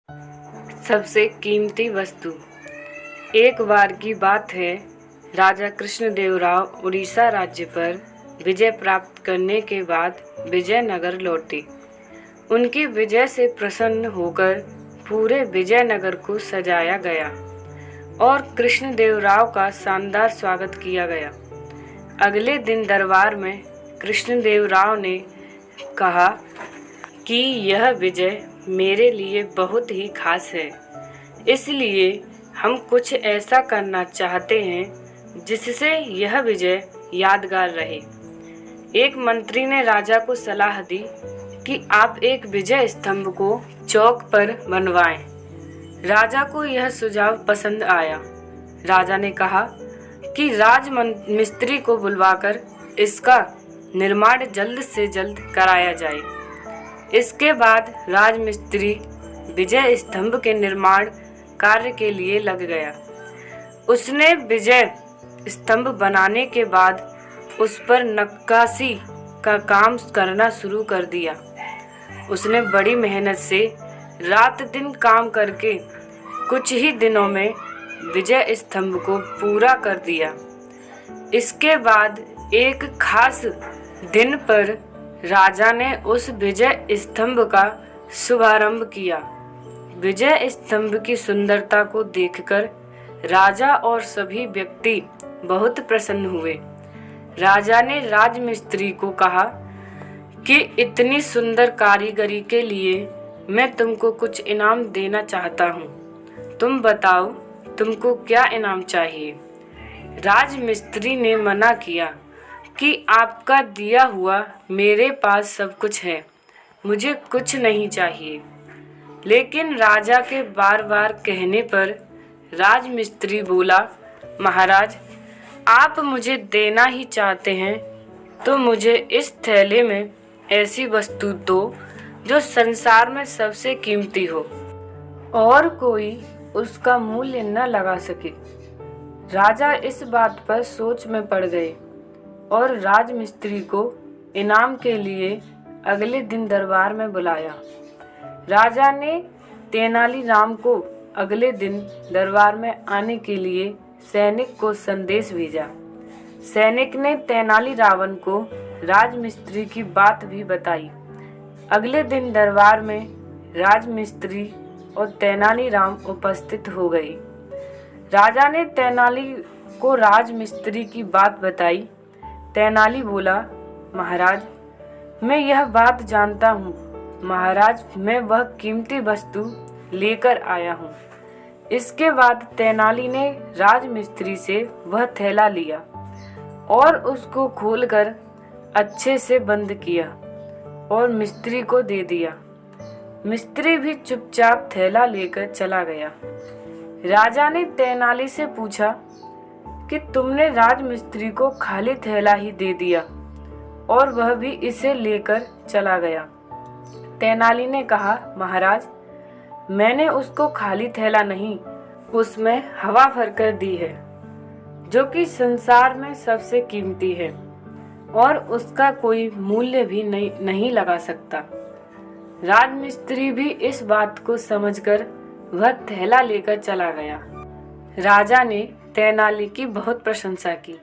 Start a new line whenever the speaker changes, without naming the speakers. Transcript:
सबसे कीमती वस्तु। एक बार की बात है, राजा कृष्णदेवराव उड़ीसा राज्य पर विजय प्राप्त करने के बाद विजयनगर लौटे। उनकी विजय से प्रसन्न होकर पूरे विजयनगर को सजाया गया और कृष्णदेवराव का शानदार स्वागत किया गया। अगले दिन दरबार में कृष्णदेवराव ने कहा कि यह विजय मेरे लिए बहुत ही खास है, इसलिए हम कुछ ऐसा करना चाहते हैं जिससे यह विजय यादगार रहे। एक मंत्री ने राजा को सलाह दी कि आप एक विजय स्तंभ को चौक पर बनवाएं। राजा को यह सुझाव पसंद आया। राजा ने कहा कि राजमिस्त्री को बुलवाकर इसका निर्माण जल्द से जल्द कराया जाए। इसके बाद राजमिस्त्री विजय स्तंभ के निर्माण कार्य के लिए लग गया। उसने विजय स्तंभ बनाने के बाद उस पर नक्काशी का काम करना शुरू कर दिया। उसने बड़ी मेहनत से रात दिन काम करके कुछ ही दिनों में विजय स्तंभ को पूरा कर दिया। इसके बाद एक खास दिन पर राजा ने उस विजय स्तंभ का शुभारंभ किया। विजय स्तंभ की सुंदरता को देखकर राजा और सभी व्यक्ति बहुत प्रसन्न हुए। राजा ने राजमिस्त्री को कहा कि इतनी सुंदर कारीगरी के लिए मैं तुमको कुछ इनाम देना चाहता हूँ। तुम बताओ, तुमको क्या इनाम चाहिए? राजमिस्त्री ने मना किया कि आपका दिया हुआ मेरे पास सब कुछ है, मुझे कुछ नहीं चाहिए। लेकिन राजा के बार बार कहने पर राजमिस्त्री बोला, महाराज, आप मुझे देना ही चाहते हैं तो मुझे इस थैले में ऐसी वस्तु दो जो संसार में सबसे कीमती हो और कोई उसका मूल्य न लगा सके। राजा इस बात पर सोच में पड़ गए और राजमिस्त्री को इनाम के लिए अगले दिन दरबार में बुलाया। राजा ने तेनालीराम को अगले दिन दरबार में आने के लिए सैनिक को संदेश भेजा। सैनिक ने तेनालीराम को राजमिस्त्री की बात भी बताई। अगले दिन दरबार में राजमिस्त्री और तेनालीराम उपस्थित हो गए। राजा ने तेनाली को राजमिस्त्री की बात बताई। तेनाली बोला, महाराज, मैं यह बात जानता हूँ। महाराज, मैं वह कीमती वस्तु लेकर आया हूँ। इसके बाद तेनाली ने राजमिस्त्री से वह थैला लिया और उसको खोलकर अच्छे से बंद किया और मिस्त्री को दे दिया। मिस्त्री भी चुपचाप थैला लेकर चला गया। राजा ने तेनाली से पूछा कि तुमने राजमिस्त्री को खाली थैला ही दे दिया और वह भी इसे लेकर चला गया। तेनाली ने कहा, महाराज, मैंने उसको खाली थैला नहीं, उसमें हवा भरकर दी है, जो कि संसार में सबसे कीमती है और उसका कोई मूल्य भी नहीं लगा सकता। राजमिस्त्री भी इस बात को समझकर वह थैला लेकर चला गया। राजा ने तेनाली की बहुत प्रशंसा की।